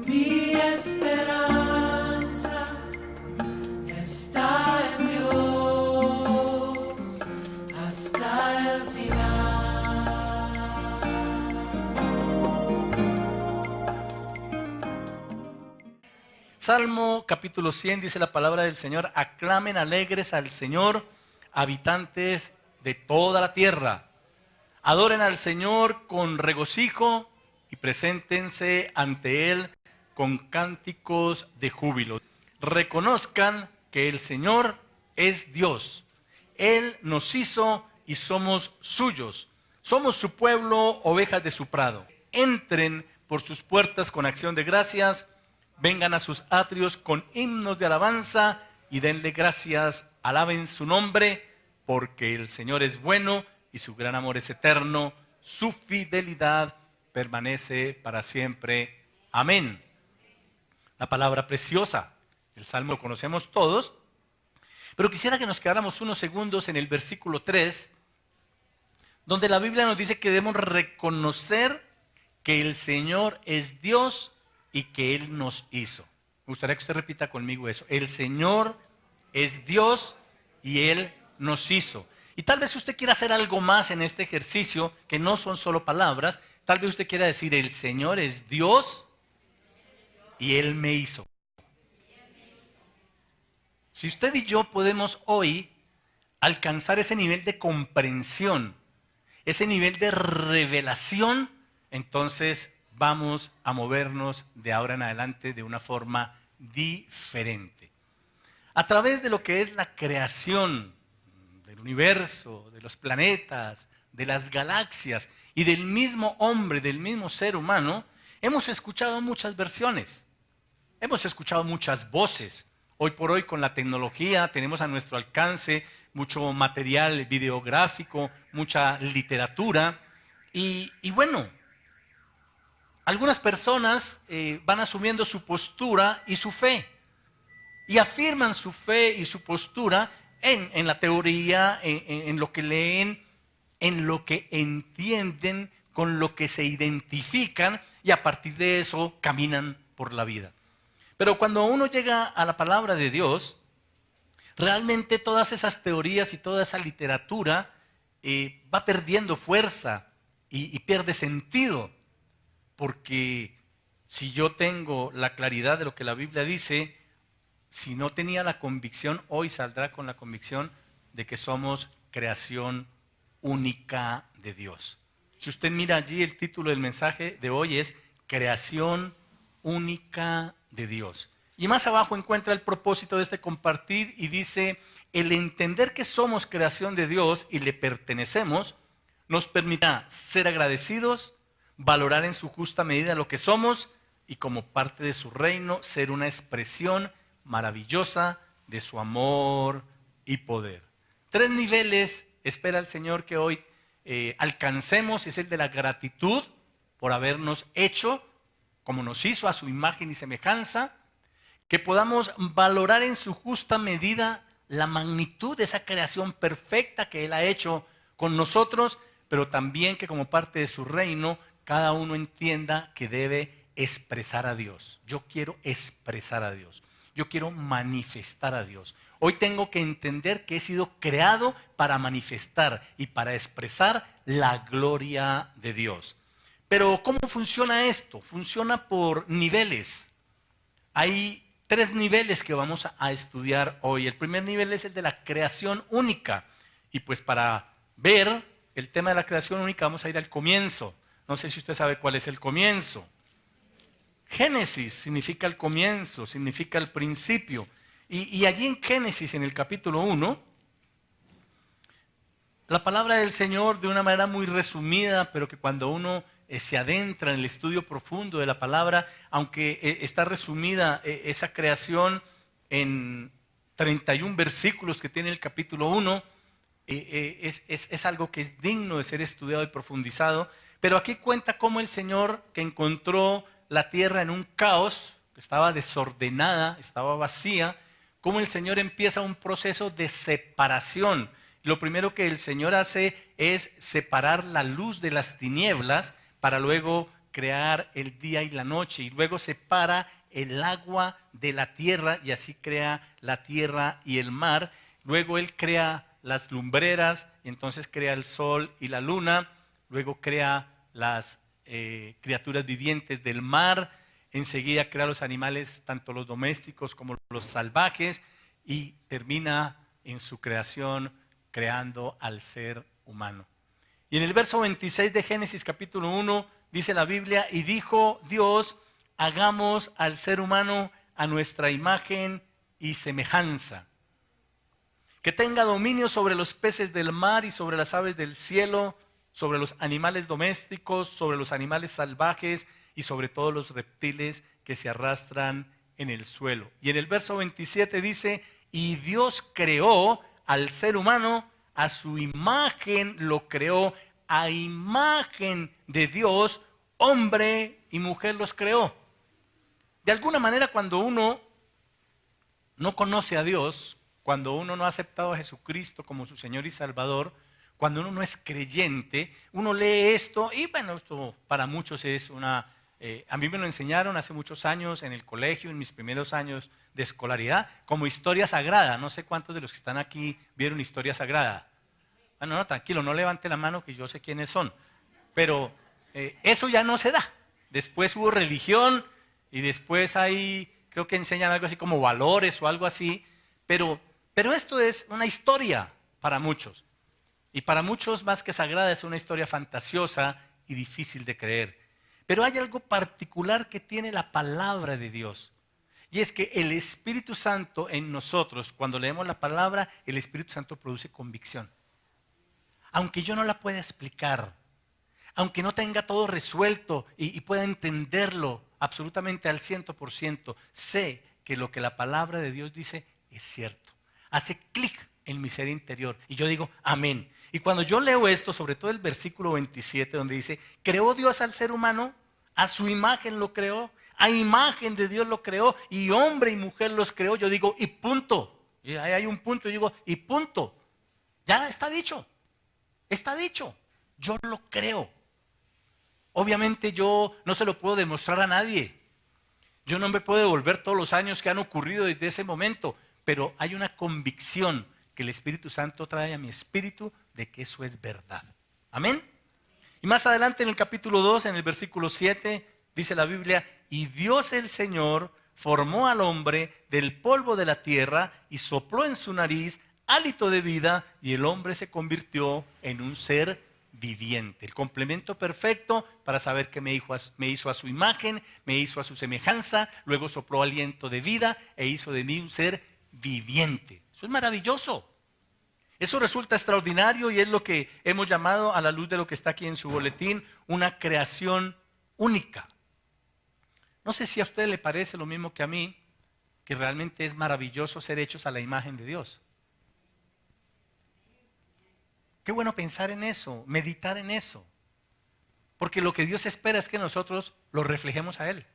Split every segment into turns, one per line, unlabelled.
Mi esperanza está en Dios hasta el final.
Salmo capítulo 100 dice la palabra del Señor: aclamen alegres al Señor, habitantes de toda la tierra. Adoren al Señor con regocijo y preséntense ante Él con cánticos de júbilo. Reconozcan que el Señor es Dios. Él nos hizo y somos suyos. Somos su pueblo, ovejas de su prado. Entren por sus puertas con acción de gracias. Vengan a sus atrios con himnos de alabanza y denle gracias. Alaben su nombre, porque el Señor es bueno y su gran amor es eterno. Su fidelidad permanece para siempre. Amén. La palabra preciosa, el Salmo lo conocemos todos, pero quisiera que nos quedáramos unos segundos en el versículo 3, donde la Biblia nos dice que debemos reconocer que el Señor es Dios y que Él nos hizo. Me gustaría que usted repita conmigo eso. El Señor es Dios y Él nos hizo. Y tal vez usted quiera hacer algo más en este ejercicio, que no son solo palabras. Tal vez usted quiera decir: el Señor es Dios y Él me hizo. Si usted y yo podemos hoy alcanzar ese nivel de comprensión, ese nivel de revelación, entonces vamos a movernos de ahora en adelante de una forma diferente. A través de lo que es la creación del universo, de los planetas, de las galaxias y del mismo hombre, del mismo ser humano, hemos escuchado muchas versiones, hemos escuchado muchas voces. Hoy por hoy, con la tecnología, tenemos a nuestro alcance mucho material videográfico, mucha literatura. Y bueno, algunas personas van asumiendo su postura y su fe, y afirman su fe y su postura en la teoría, en lo que leen, en lo que entienden, con lo que se identifican, y a partir de eso caminan por la vida. Pero cuando uno llega a la palabra de Dios, realmente todas esas teorías y toda esa literatura va perdiendo fuerza y pierde sentido. Porque si yo tengo la claridad de lo que la Biblia dice, si no tenía la convicción, hoy saldrá con la convicción de que somos creación única de Dios. Si usted mira allí, el título del mensaje de hoy es Creación única de Dios. Y más abajo encuentra el propósito de este compartir y dice: el entender que somos creación de Dios y le pertenecemos nos permitirá ser agradecidos, valorar en su justa medida lo que somos y, como parte de su reino, ser una expresión maravillosa de su amor y poder. 3 niveles espera el Señor que hoy alcancemos. Es el de la gratitud por habernos hecho como nos hizo, a su imagen y semejanza. Que podamos valorar en su justa medida la magnitud de esa creación perfecta que Él ha hecho con nosotros, pero también que como parte de su reino, cada uno entienda que debe expresar a Dios. Yo quiero expresar a Dios. Yo quiero manifestar a Dios. Hoy tengo que entender que he sido creado para manifestar y para expresar la gloria de Dios. Pero ¿cómo funciona esto? Funciona por niveles. Hay 3 niveles que vamos a estudiar hoy. El primer nivel es el de la creación única. Y pues para ver el tema de la creación única vamos a ir al comienzo. No sé si usted sabe cuál es el comienzo. Génesis significa el comienzo, significa el principio. Y allí en Génesis, en el capítulo 1, la palabra del Señor, de una manera muy resumida, pero que cuando uno se adentra en el estudio profundo de la palabra, aunque está resumida esa creación en 31 versículos que tiene el capítulo 1, es algo que es digno de ser estudiado y profundizado. Pero aquí cuenta cómo el Señor, que encontró la tierra en un caos, que estaba desordenada, estaba vacía, cómo el Señor empieza un proceso de separación. Lo primero que el Señor hace es separar la luz de las tinieblas, para luego crear el día y la noche, y luego separa el agua de la tierra y así crea la tierra y el mar. Luego Él crea las lumbreras, y entonces crea el sol y la luna. Luego crea las criaturas vivientes del mar. Enseguida crea los animales, tanto los domésticos como los salvajes, y termina en su creación creando al ser humano. Y en el verso 26 de Génesis capítulo 1 dice la Biblia: y dijo Dios, hagamos al ser humano a nuestra imagen y semejanza, que tenga dominio sobre los peces del mar y sobre las aves del cielo, sobre los animales domésticos, sobre los animales salvajes y sobre todos los reptiles que se arrastran en el suelo. Y en el verso 27 dice: y Dios creó al ser humano, a su imagen lo creó, a imagen de Dios, hombre y mujer los creó. De alguna manera, cuando uno no conoce a Dios, cuando uno no ha aceptado a Jesucristo como su Señor y Salvador, cuando uno no es creyente, uno lee esto y bueno, esto para muchos es una... a mí me lo enseñaron hace muchos años en el colegio, en mis primeros años de escolaridad, como historia sagrada. No sé cuántos de los que están aquí vieron historia sagrada. Bueno, no, tranquilo, no levante la mano que yo sé quiénes son. Pero eso ya no se da. Después hubo religión y después hay, creo que enseñan algo así como valores o algo así. Pero esto es una historia para muchos. Y para muchos, más que sagrada, es una historia fantasiosa y difícil de creer. Pero hay algo particular que tiene la palabra de Dios. Y es que el Espíritu Santo en nosotros, cuando leemos la palabra, el Espíritu Santo produce convicción. Aunque yo no la pueda explicar, aunque no tenga todo resuelto y pueda entenderlo absolutamente al 100%, sé que lo que la palabra de Dios dice es cierto. Hace clic en mi ser interior y yo digo amén. Y cuando yo leo esto, sobre todo el versículo 27, donde dice: creó Dios al ser humano, a su imagen lo creó, a imagen de Dios lo creó, y hombre y mujer los creó, yo digo y punto. Y ahí hay un punto, y digo y punto. Ya está dicho. Está dicho, yo lo creo. Obviamente yo no se lo puedo demostrar a nadie. Yo no me puedo devolver todos los años que han ocurrido desde ese momento, pero hay una convicción que el Espíritu Santo trae a mi espíritu de que eso es verdad. Amén. Y más adelante en el capítulo 2, en el versículo 7, dice la Biblia: y Dios el Señor formó al hombre del polvo de la tierra y sopló en su nariz hálito de vida, y el hombre se convirtió en un ser viviente. El complemento perfecto para saber que me hizo a su imagen, me hizo a su semejanza, luego sopló aliento de vida e hizo de mí un ser viviente. Eso es maravilloso. Eso resulta extraordinario y es lo que hemos llamado, a la luz de lo que está aquí en su boletín, una creación única. No sé si a usted le parece lo mismo que a mí, que realmente es maravilloso ser hechos a la imagen de Dios. Qué bueno pensar en eso, meditar en eso. Porque lo que Dios espera es que nosotros lo reflejemos a Él.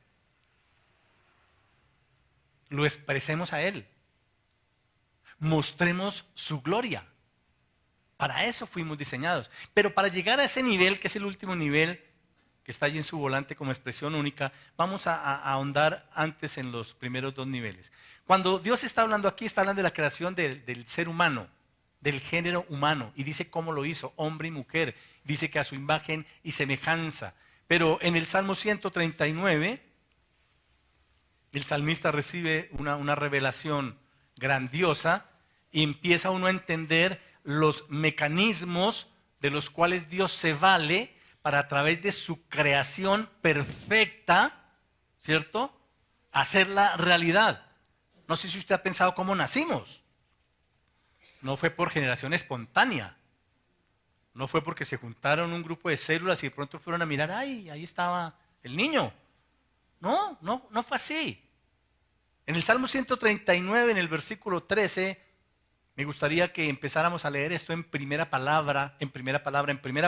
Lo expresemos a Él. Mostremos su gloria. Para eso fuimos diseñados. Pero para llegar a ese nivel, que es el último nivel, que está allí en su volante como expresión única, vamos a ahondar antes en los primeros dos niveles. Cuando Dios está hablando aquí, está hablando de la creación del ser humano, del género humano, y dice cómo lo hizo, hombre y mujer, dice que a su imagen y semejanza. Pero en el Salmo 139, el salmista recibe una revelación grandiosa y empieza uno a entender los mecanismos de los cuales Dios se vale para, a través de su creación perfecta, ¿cierto?, hacerla realidad. No sé si usted ha pensado cómo nacimos. No fue por generación espontánea. No fue porque se juntaron un grupo de células y de pronto fueron a mirar, ¡ay, ahí estaba el niño! No fue así. En el Salmo 139, en el versículo 13, me gustaría que empezáramos a leer esto en primera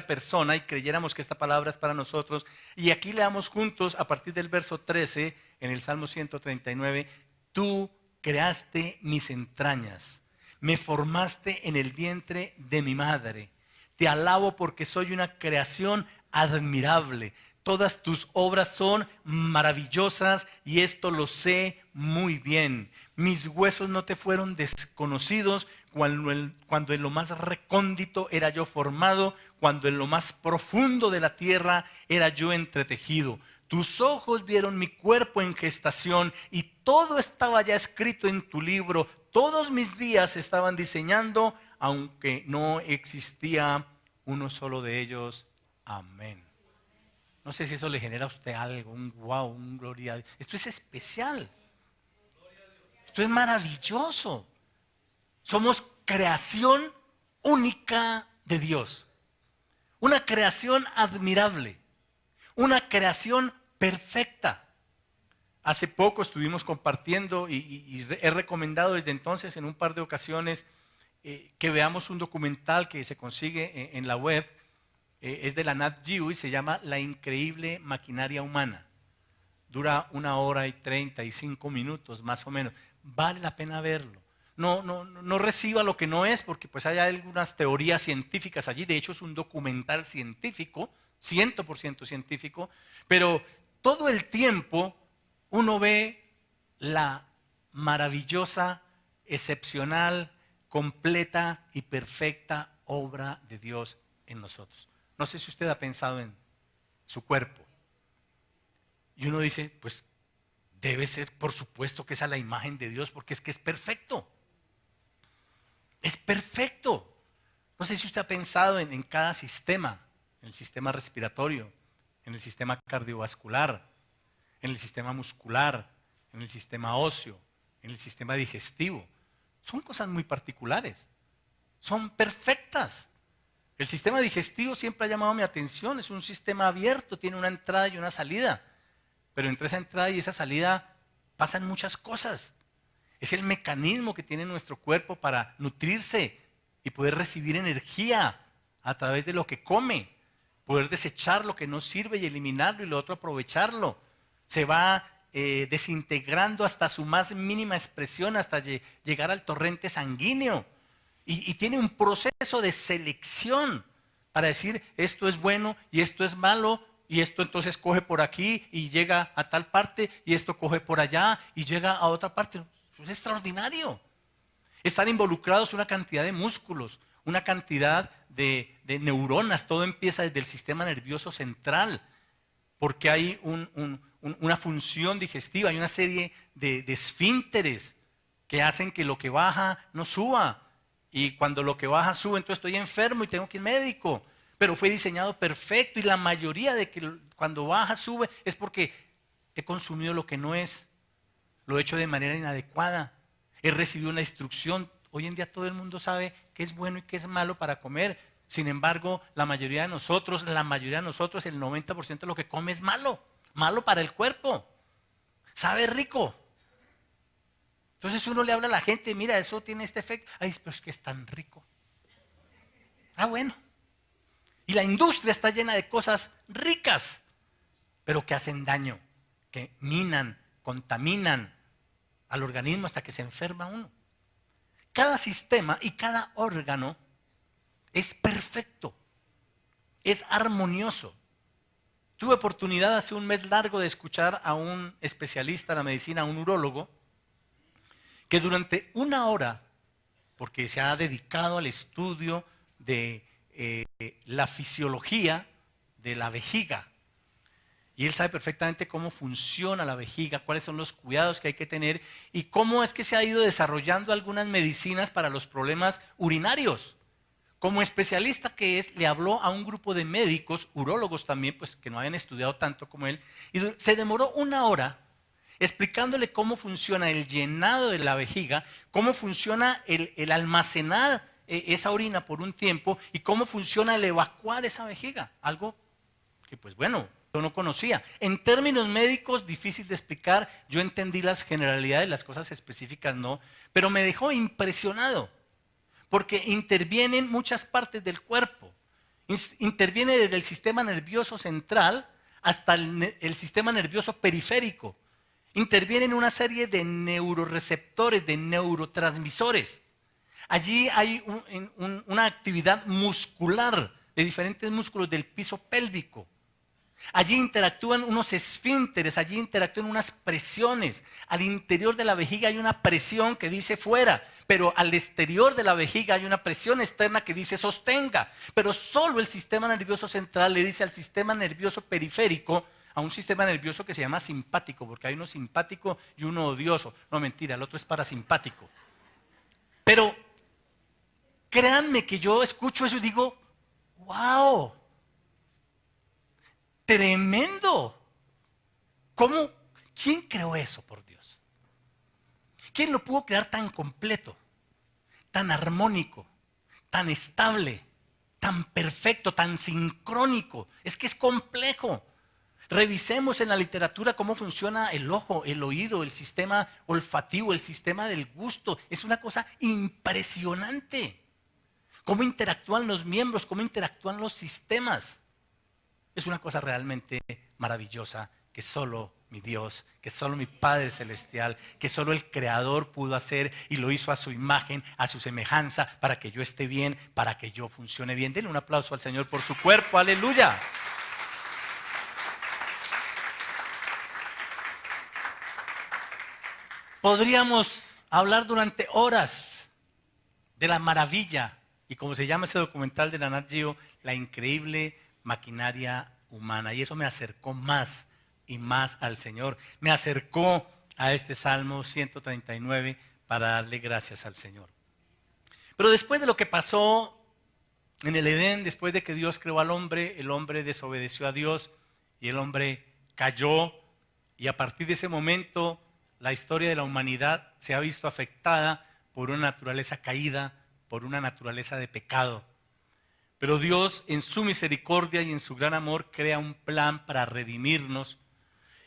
persona, y creyéramos que esta palabra es para nosotros. Y aquí leamos juntos a partir del verso 13, en el Salmo 139, tú creaste mis entrañas. Me formaste en el vientre de mi madre. Te alabo porque soy una creación admirable. Todas tus obras son maravillosas y esto lo sé muy bien. Mis huesos no te fueron desconocidos cuando en lo más recóndito era yo formado, cuando en lo más profundo de la tierra era yo entretejido. Tus ojos vieron mi cuerpo en gestación y todo estaba ya escrito en tu libro. Todos mis días estaban diseñando, aunque no existía uno solo de ellos. Amén. No sé si eso le genera a usted algo, un wow, un gloria a Dios. Esto es especial. Esto es maravilloso. Somos creación única de Dios. Una creación admirable. Una creación perfecta. Hace poco estuvimos compartiendo y he recomendado desde entonces en un par de ocasiones que veamos un documental que se consigue en la web. Es de la Nat Geo y se llama La increíble maquinaria humana. Dura 1 hora y 35 minutos más o menos. Vale la pena verlo. No reciba lo que no es, porque pues hay algunas teorías científicas allí. De hecho es un documental científico, 100% científico, pero todo el tiempo uno ve la maravillosa, excepcional, completa y perfecta obra de Dios en nosotros. No sé si usted ha pensado en su cuerpo. Y uno dice, pues debe ser, por supuesto que esa es la imagen de Dios, porque es que es perfecto. Es perfecto. No sé si usted ha pensado en cada sistema, en el sistema respiratorio, en el sistema cardiovascular, en el sistema muscular, en el sistema óseo, en el sistema digestivo. Son cosas muy particulares. Son perfectas. El sistema digestivo siempre ha llamado mi atención. Es un sistema abierto, tiene una entrada y una salida. Pero entre esa entrada y esa salida pasan muchas cosas. Es el mecanismo que tiene nuestro cuerpo para nutrirse y poder recibir energía a través de lo que come. Poder desechar lo que no sirve y eliminarlo y lo otro aprovecharlo. Se va desintegrando hasta su más mínima expresión, hasta llegar al torrente sanguíneo. Y tiene un proceso de selección para decir esto es bueno y esto es malo, y esto entonces coge por aquí y llega a tal parte, y esto coge por allá y llega a otra parte. Es extraordinario. Están involucrados una cantidad de músculos, una cantidad de neuronas. Todo empieza desde el sistema nervioso central, porque hay una función digestiva, hay una serie de esfínteres que hacen que lo que baja no suba. Y cuando lo que baja sube, entonces estoy enfermo y tengo que ir al médico. Pero fue diseñado perfecto y la mayoría de que cuando baja sube es porque he consumido lo que no es, lo he hecho de manera inadecuada, he recibido una instrucción. Hoy en día todo el mundo sabe qué es bueno y qué es malo para comer. Sin embargo, la mayoría de nosotros, el 90% de lo que come es malo, malo para el cuerpo. Sabe rico. Entonces uno le habla a la gente, mira, eso tiene este efecto. Ay, pero es que es tan rico. Ah, bueno. Y la industria está llena de cosas ricas, pero que hacen daño, que minan, contaminan al organismo hasta que se enferma uno. Cada sistema y cada órgano es perfecto, es armonioso. Tuve oportunidad hace un mes largo de escuchar a un especialista en la medicina, a un urólogo, que durante 1 hora, porque se ha dedicado al estudio de la fisiología de la vejiga, y él sabe perfectamente cómo funciona la vejiga, cuáles son los cuidados que hay que tener y cómo es que se ha ido desarrollando algunas medicinas para los problemas urinarios. Como especialista que es, le habló a un grupo de médicos, urólogos también, pues que no habían estudiado tanto como él, y se demoró 1 hora explicándole cómo funciona el llenado de la vejiga, cómo funciona el almacenar esa orina por un tiempo y cómo funciona el evacuar esa vejiga. Algo que pues bueno, yo no conocía. En términos médicos, difícil de explicar. Yo entendí las generalidades, las cosas específicas no, pero me dejó impresionado porque intervienen muchas partes del cuerpo. Interviene desde el sistema nervioso central hasta el sistema nervioso periférico. Intervienen una serie de neuroreceptores, de neurotransmisores. Allí hay una actividad muscular de diferentes músculos del piso pélvico. Allí interactúan unos esfínteres, allí interactúan unas presiones. Al interior de la vejiga hay una presión que dice fuera, pero al exterior de la vejiga hay una presión externa que dice sostenga. Pero solo el sistema nervioso central le dice al sistema nervioso periférico, a un sistema nervioso que se llama simpático, porque hay uno simpático y uno odioso. No, mentira, el otro es parasimpático. Pero créanme que yo escucho eso y digo, wow, tremendo. ¿Cómo? ¿Quién creó eso, por Dios? ¿Quién lo pudo crear tan completo, tan armónico, tan estable, tan perfecto, tan sincrónico? Es que es complejo. Revisemos en la literatura cómo funciona el ojo, el oído, el sistema olfativo, el sistema del gusto. Es una cosa impresionante. Cómo interactúan los miembros, cómo interactúan los sistemas. Es una cosa realmente maravillosa que solo mi Dios, que solo mi Padre Celestial, que solo el Creador pudo hacer y lo hizo a su imagen, a su semejanza, para que yo esté bien, para que yo funcione bien. Denle un aplauso al Señor por su cuerpo, aleluya. Podríamos hablar durante horas de la maravilla, y como se llama ese documental de la Nat Geo, la increíble maquinaria humana. Y eso me acercó más y más al Señor. Me acercó a este Salmo 139 para darle gracias al Señor. Pero después de lo que pasó en el Edén, después de que Dios creó al hombre, el hombre desobedeció a Dios y el hombre cayó. Y a partir de ese momento, la historia de la humanidad se ha visto afectada por una naturaleza caída, por una naturaleza de pecado. Pero Dios, en su misericordia y en su gran amor, crea un plan para redimirnos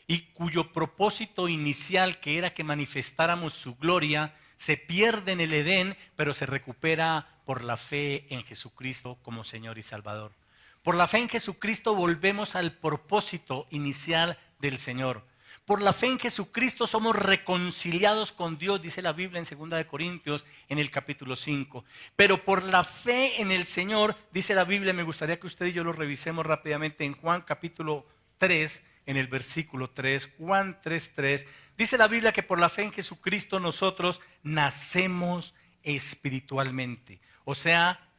y cuyo propósito inicial, que era que manifestáramos su gloria, se pierde en el Edén, pero se recupera por la fe en Jesucristo como Señor y Salvador. Por la fe en Jesucristo volvemos al propósito inicial del Señor. Por la fe en Jesucristo somos reconciliados con Dios, dice la Biblia en 2 Corintios, en el capítulo 5. Pero por la fe en el Señor, dice la Biblia, me gustaría que usted y yo lo revisemos rápidamente en Juan capítulo 3, en el versículo 3, Juan 3:3, dice la Biblia que por la fe en Jesucristo nosotros nacemos espiritualmente. O sea,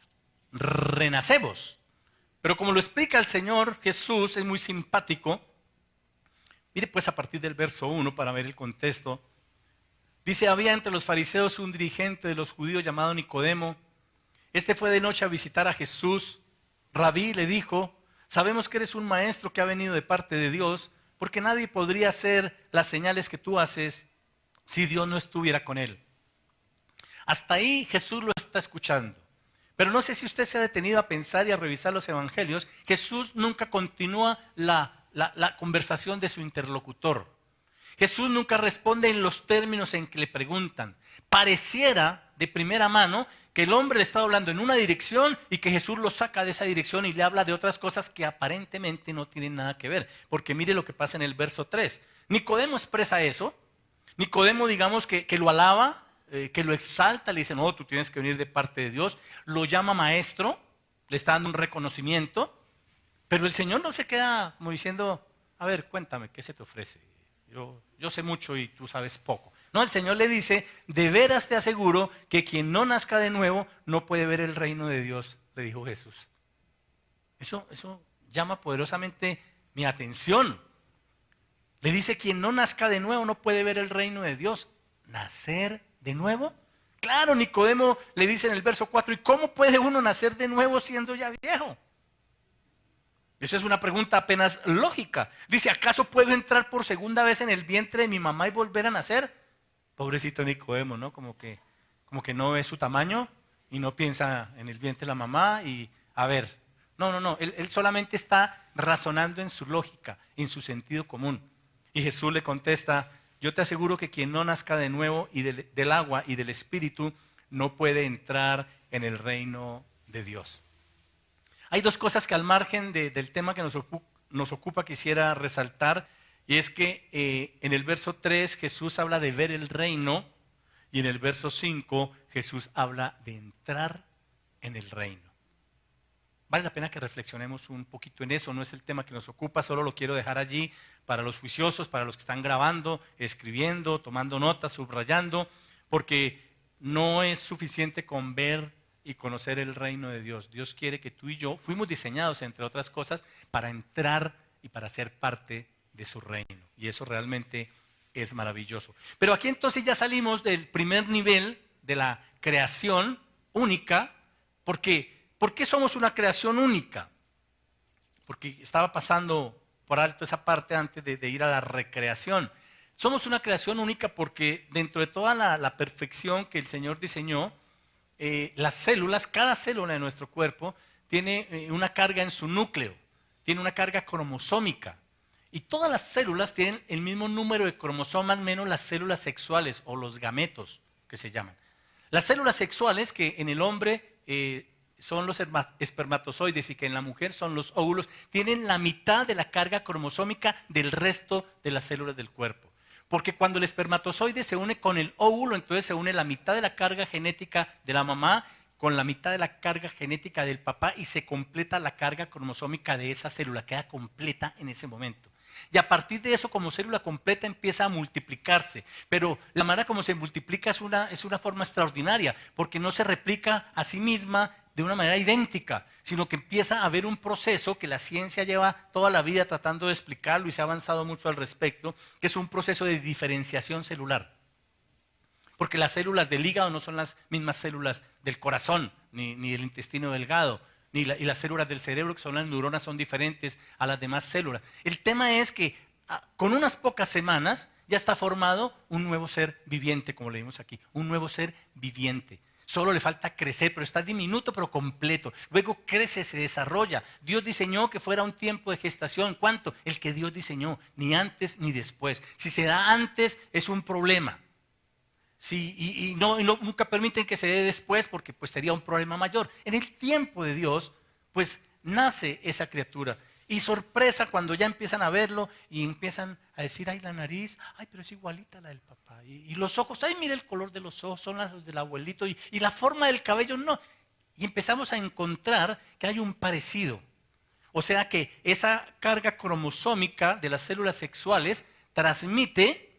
renacemos. Pero como lo explica el Señor Jesús, es muy simpático. Mire pues a partir del verso 1 para ver el contexto. Dice, había entre los fariseos un dirigente de los judíos llamado Nicodemo. Este fue de noche a visitar a Jesús. Rabí, le dijo, sabemos que eres un maestro que ha venido de parte de Dios, porque nadie podría hacer las señales que tú haces si Dios no estuviera con él. Hasta ahí Jesús lo está escuchando. Pero no sé si usted se ha detenido a pensar y a revisar los evangelios. Jesús nunca continúa la conversación de su interlocutor. Jesús nunca responde en los términos en que le preguntan. Pareciera de primera mano que el hombre le está hablando en una dirección y que Jesús lo saca de esa dirección y le habla de otras cosas que aparentemente no tienen nada que ver. Porque mire lo que pasa en el verso 3. Nicodemo expresa eso. Nicodemo, digamos que lo alaba, que lo exalta, le dice, no, tú tienes que venir de parte de Dios. Lo llama maestro, le está dando un reconocimiento. Pero el Señor no se queda como diciendo, a ver, cuéntame, ¿qué se te ofrece? Yo sé mucho y tú sabes poco. No, el Señor le dice, de veras te aseguro que quien no nazca de nuevo no puede ver el reino de Dios, le dijo Jesús. Eso llama poderosamente mi atención. Le dice, quien no nazca de nuevo no puede ver el reino de Dios. ¿Nacer de nuevo? Claro, Nicodemo le dice en el verso 4, ¿y cómo puede uno nacer de nuevo siendo ya viejo? Esa es una pregunta apenas lógica. Dice, ¿acaso puedo entrar por segunda vez en el vientre de mi mamá y volver a nacer? Pobrecito Nicodemo, ¿no? Como que no ve su tamaño y no piensa en el vientre de la mamá y a ver. No. Él solamente está razonando en su lógica, en su sentido común. Y Jesús le contesta, yo te aseguro que quien no nazca de nuevo y del agua y del Espíritu no puede entrar en el reino de Dios. Hay dos cosas que al margen del tema que nos ocupa quisiera resaltar, y es que en el verso 3 Jesús habla de ver el reino y en el verso 5 Jesús habla de entrar en el reino. Vale la pena que reflexionemos un poquito en eso. No es el tema que nos ocupa, solo lo quiero dejar allí para los juiciosos, para los que están grabando, escribiendo, tomando notas, subrayando, porque no es suficiente con ver y conocer el reino de Dios. Dios quiere que tú y yo fuimos diseñados, entre otras cosas, para entrar y para ser parte de su reino. Y eso realmente es maravilloso. Pero aquí entonces ya salimos del primer nivel de la creación única, porque ¿por qué somos una creación única? Porque estaba pasando por alto esa parte antes de ir a la recreación. Somos una creación única porque dentro de toda la perfección que el Señor diseñó, las células, cada célula de nuestro cuerpo tiene una carga en su núcleo, tiene una carga cromosómica. Y todas las células tienen el mismo número de cromosomas menos las células sexuales o los gametos que se llaman. Las células sexuales que en el hombre son los espermatozoides y que en la mujer son los óvulos, tienen la mitad de la carga cromosómica del resto de las células del cuerpo. Porque cuando el espermatozoide se une con el óvulo, entonces se une la mitad de la carga genética de la mamá con la mitad de la carga genética del papá y se completa la carga cromosómica de esa célula, queda completa en ese momento. Y a partir de eso, como célula completa, empieza a multiplicarse. Pero la manera como se multiplica es una forma extraordinaria, porque no se replica a sí misma de una manera idéntica, sino que empieza a haber un proceso que la ciencia lleva toda la vida tratando de explicarlo y se ha avanzado mucho al respecto, que es un proceso de diferenciación celular. Porque las células del hígado no son las mismas células del corazón, ni del intestino delgado, y las células del cerebro, que son las neuronas, son diferentes a las demás células. El tema es que con unas pocas semanas ya está formado un nuevo ser viviente, como leímos aquí, un nuevo ser viviente. Solo le falta crecer, pero está diminuto pero completo. Luego crece, se desarrolla. Dios diseñó que fuera un tiempo de gestación. ¿Cuánto? El que Dios diseñó, ni antes ni después. Si se da antes es un problema. Sí, y nunca permiten que se dé después porque pues sería un problema mayor. En el tiempo de Dios, pues nace esa criatura. Y sorpresa cuando ya empiezan a verlo y empiezan a decir, ay, la nariz, ay, pero es igualita a la del papá. Y los ojos, ay, mira el color de los ojos, son los del abuelito. Y la forma del cabello, no. Y empezamos a encontrar que hay un parecido. O sea que esa carga cromosómica de las células sexuales transmite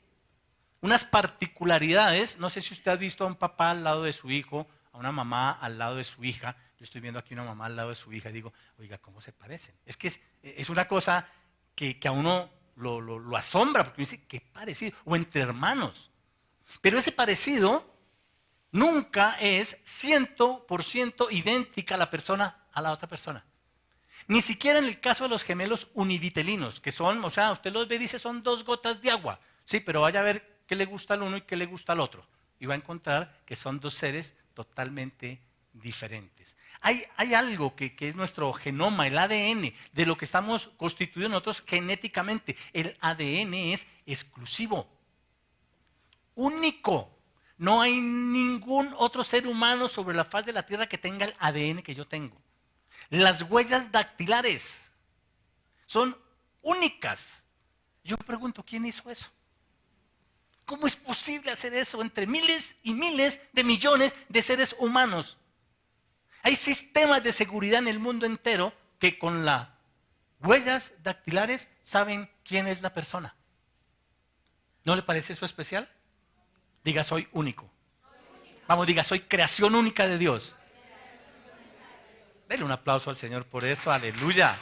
unas particularidades. No sé si usted ha visto a un papá al lado de su hijo, a una mamá al lado de su hija. Yo estoy viendo aquí una mamá al lado de su hija y digo, oiga, ¿cómo se parecen? Es que es una cosa que a uno lo asombra, porque uno dice, qué parecido, o entre hermanos. Pero ese parecido nunca es 100% idéntica la persona a la otra persona. Ni siquiera en el caso de los gemelos univitelinos, que son, o sea, usted los ve y dice, son 2 gotas de agua. Sí, pero vaya a ver qué le gusta al uno y qué le gusta al otro. Y va a encontrar que son 2 seres totalmente diferentes. Hay algo que es nuestro genoma, el ADN, de lo que estamos constituidos nosotros genéticamente. El ADN es exclusivo, único. No hay ningún otro ser humano sobre la faz de la tierra que tenga el ADN que yo tengo. Las huellas dactilares son únicas. Yo pregunto, ¿quién hizo eso? ¿Cómo es posible hacer eso entre miles y miles de millones de seres humanos? Hay sistemas de seguridad en el mundo entero que con las huellas dactilares saben quién es la persona. ¿No le parece eso especial? Diga, soy único. Vamos, diga, soy creación única de Dios. Denle un aplauso al Señor por eso, aleluya.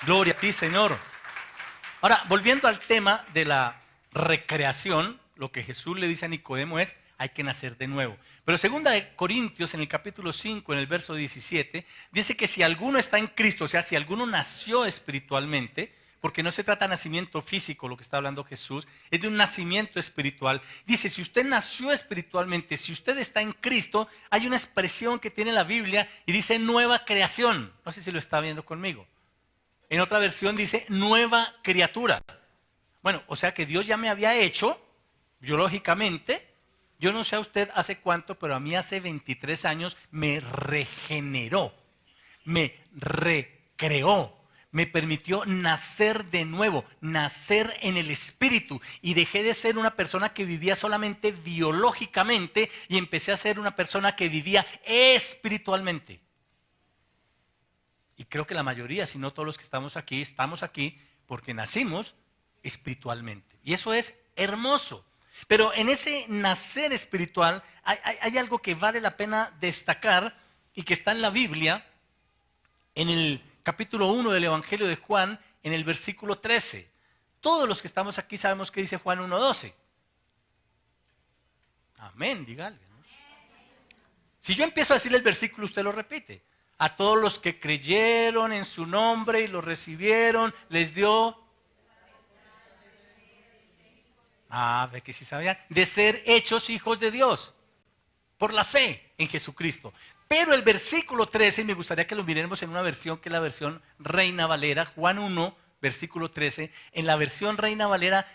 Gloria a ti, Señor. Ahora, volviendo al tema de la recreación, lo que Jesús le dice a Nicodemo es, hay que nacer de nuevo. Pero 2 Corintios, en el capítulo 5, en el verso 17, dice que si alguno está en Cristo, o sea, si alguno nació espiritualmente, porque no se trata de nacimiento físico, lo que está hablando Jesús, es de un nacimiento espiritual. Dice, si usted nació espiritualmente, si usted está en Cristo, hay una expresión que tiene la Biblia y dice nueva creación. No sé si lo está viendo conmigo. En otra versión dice nueva criatura. Bueno, o sea que Dios ya me había hecho biológicamente. Yo no sé a usted hace cuánto, pero a mí hace 23 años me regeneró, me recreó, me permitió nacer de nuevo, nacer en el Espíritu. Y dejé de ser una persona que vivía solamente biológicamente y empecé a ser una persona que vivía espiritualmente. Y creo que la mayoría, si no todos los que estamos aquí porque nacimos espiritualmente. Y eso es hermoso. Pero en ese nacer espiritual hay algo que vale la pena destacar y que está en la Biblia, en el capítulo 1 del Evangelio de Juan, en el versículo 13. Todos los que estamos aquí sabemos que dice Juan 1:12. Amén, dígale, ¿no? Si yo empiezo a decir el versículo, usted lo repite. A todos los que creyeron en su nombre y lo recibieron, les dio... ve que sí sabían. De ser hechos hijos de Dios. Por la fe en Jesucristo. Pero el versículo 13, me gustaría que lo miremos en una versión que es la versión Reina Valera, Juan 1, versículo 13. En la versión Reina Valera,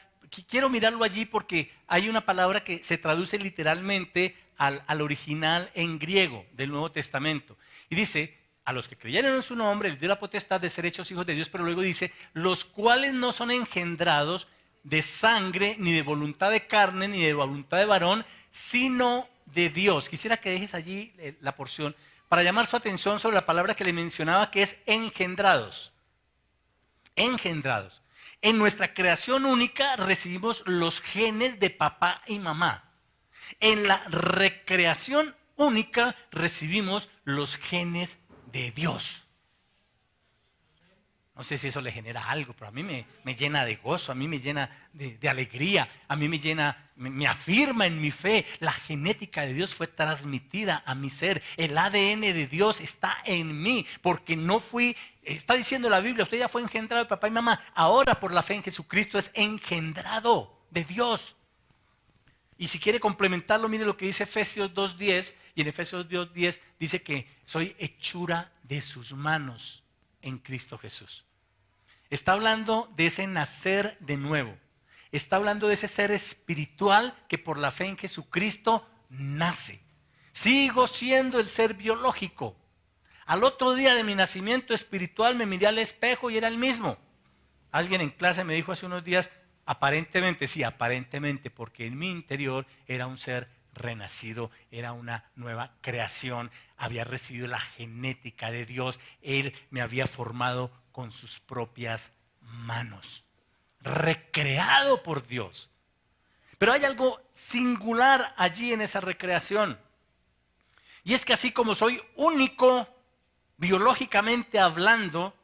quiero mirarlo allí porque hay una palabra que se traduce literalmente al original en griego del Nuevo Testamento. Y dice, a los que creyeron en su nombre, les dio la potestad de ser hechos hijos de Dios, pero luego dice, los cuales no son engendrados de sangre, ni de voluntad de carne, ni de voluntad de varón, sino de Dios. Quisiera que dejes allí la porción para llamar su atención sobre la palabra que le mencionaba, que es engendrados. Engendrados. En nuestra creación única recibimos los genes de papá y mamá. En la recreación única recibimos los genes de Dios. No sé si eso le genera algo, pero a mí me llena de gozo, a mí me llena de alegría, a mí me afirma en mi fe. La genética de Dios fue transmitida a mi ser. El ADN de Dios está en mí, porque no fui, está diciendo la Biblia, usted ya fue engendrado de papá y mamá. Ahora por la fe en Jesucristo es engendrado de Dios. Y si quiere complementarlo, mire lo que dice Efesios 2:10, y en Efesios 2:10 dice que soy hechura de sus manos en Cristo Jesús. Está hablando de ese nacer de nuevo. Está hablando de ese ser espiritual que por la fe en Jesucristo nace. Sigo siendo el ser biológico. Al otro día de mi nacimiento espiritual me miré al espejo y era el mismo. Alguien en clase me dijo hace unos días, aparentemente, sí, aparentemente, porque en mi interior era un ser renacido, era una nueva creación, había recibido la genética de Dios, Él me había formado con sus propias manos, recreado por Dios. Pero hay algo singular allí en esa recreación, y es que así como soy único, biológicamente hablando,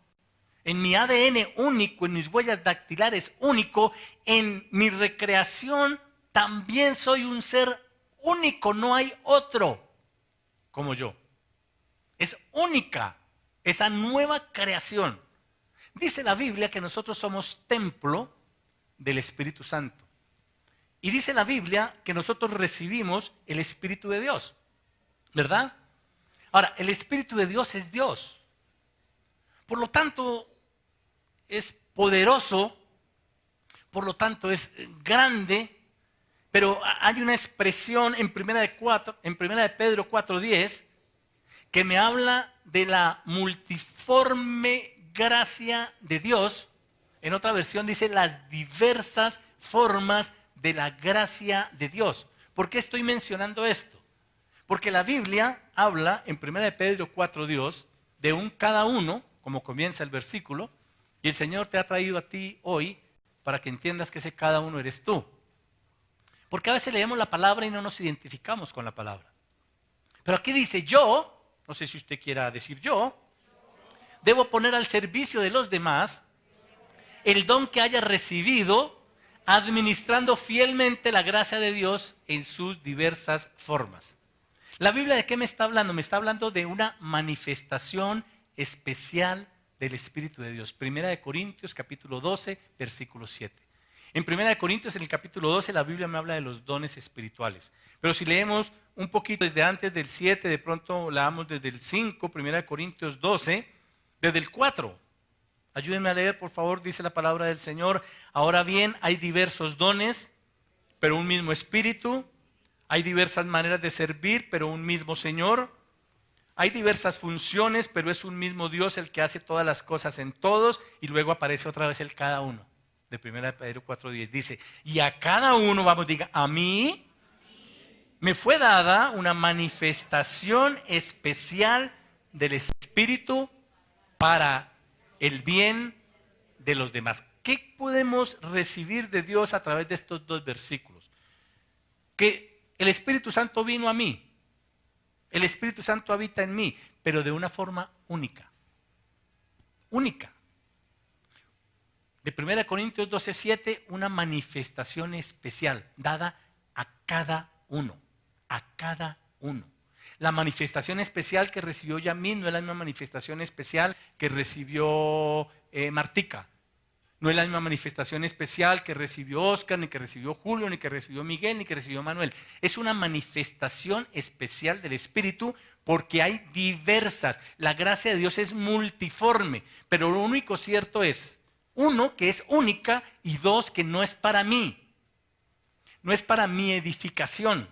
en mi ADN único, en mis huellas dactilares único, en mi recreación también soy un ser único, no hay otro como yo. Es única esa nueva creación. Dice la Biblia que nosotros somos templo del Espíritu Santo. Y dice la Biblia que nosotros recibimos el Espíritu de Dios, ¿verdad? Ahora, el Espíritu de Dios es Dios. Por lo tanto, es poderoso, por lo tanto es grande, pero hay una expresión en primera de Pedro 4:10 que me habla de la multiforme gracia de Dios. En otra versión dice las diversas formas de la gracia de Dios. ¿Por qué estoy mencionando esto? Porque la Biblia habla en primera de Pedro 4:10 de un cada uno, como comienza el versículo, y el Señor te ha traído a ti hoy para que entiendas que ese cada uno eres tú. Porque a veces leemos la palabra y no nos identificamos con la palabra. Pero aquí dice yo, no sé si usted quiera decir yo, debo poner al servicio de los demás el don que haya recibido, administrando fielmente la gracia de Dios en sus diversas formas. ¿La Biblia de qué me está hablando? Me está hablando de una manifestación especial del Espíritu de Dios. Primera de Corintios capítulo 12, versículo 7. En Primera de Corintios, en el capítulo 12, la Biblia me habla de los dones espirituales. Pero si leemos un poquito desde antes del 7, de pronto leamos desde el 5, Primera de Corintios 12, desde el 4. Ayúdenme a leer, por favor, dice la palabra del Señor. Ahora bien, hay diversos dones, pero un mismo Espíritu. Hay diversas maneras de servir, pero un mismo Señor. Hay diversas funciones, pero es un mismo Dios el que hace todas las cosas en todos, y luego aparece otra vez el cada uno. De 1 Pedro 4:10 dice, y a cada uno, vamos, diga, a mí me fue dada una manifestación especial del Espíritu para el bien de los demás. ¿Qué podemos recibir de Dios a través de estos dos versículos? Que el Espíritu Santo vino a mí. El Espíritu Santo habita en mí, pero de una forma única. Única. De 1 Corintios 12:7, una manifestación especial dada a cada uno. A cada uno. La manifestación especial que recibió Yamín no es la misma manifestación especial que recibió Martica. No es la misma manifestación especial que recibió Oscar, ni que recibió Julio, ni que recibió Miguel, ni que recibió Manuel. Es una manifestación especial del Espíritu porque hay diversas. La gracia de Dios es multiforme, pero lo único cierto es, uno, que es única, y dos, que no es para mí. No es para mi edificación.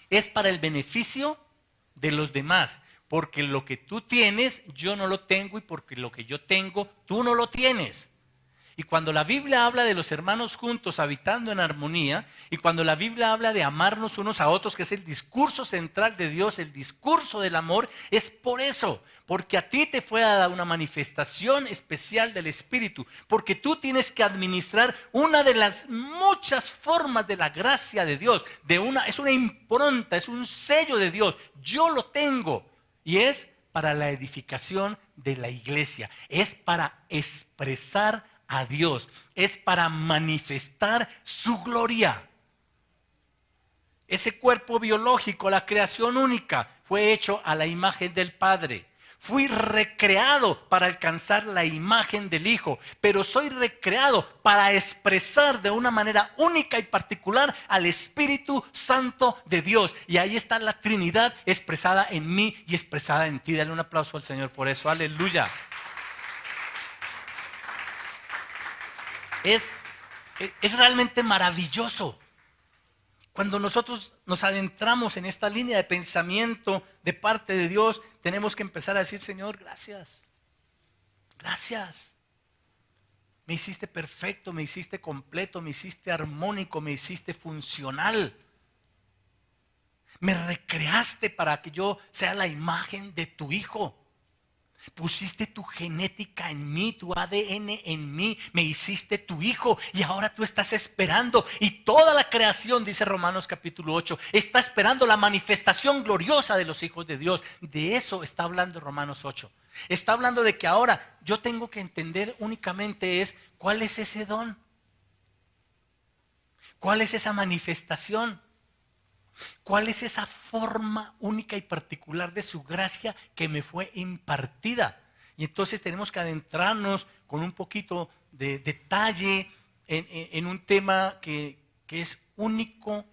Es para el beneficio de los demás. Porque lo que tú tienes, yo no lo tengo, y porque lo que yo tengo, tú no lo tienes. Y cuando la Biblia habla de los hermanos juntos habitando en armonía, y cuando la Biblia habla de amarnos unos a otros, que es el discurso central de Dios, el discurso del amor, es por eso, porque a ti te fue dada una manifestación especial del Espíritu, porque tú tienes que administrar una de las muchas formas de la gracia de Dios, es una impronta, es un sello de Dios, yo lo tengo, y es para la edificación de la iglesia, es para expresar a Dios, es para manifestar su gloria. Ese cuerpo biológico, la creación única, fue hecho a la imagen del Padre. Fui recreado para alcanzar la imagen del Hijo, pero soy recreado para expresar de una manera única y particular al Espíritu Santo de Dios. Y ahí está la Trinidad expresada en mí y expresada en ti. Dale un aplauso al Señor por eso. Aleluya. Es realmente maravilloso. Cuando nosotros nos adentramos en esta línea de pensamiento de parte de Dios, tenemos que empezar a decir, Señor, gracias. Gracias. Me hiciste perfecto, me hiciste completo, me hiciste armónico, me hiciste funcional. Me recreaste para que yo sea la imagen de tu Hijo. Pusiste tu genética en mí, tu ADN en mí, me hiciste tu hijo y ahora tú estás esperando, y toda la creación, dice Romanos capítulo 8, está esperando la manifestación gloriosa de los hijos de Dios. De eso está hablando Romanos 8. Está hablando de que ahora yo tengo que entender únicamente es cuál es ese don, cuál es esa manifestación. ¿Cuál es esa forma única y particular de su gracia que me fue impartida? Y entonces tenemos que adentrarnos con un poquito de detalle en un tema que es único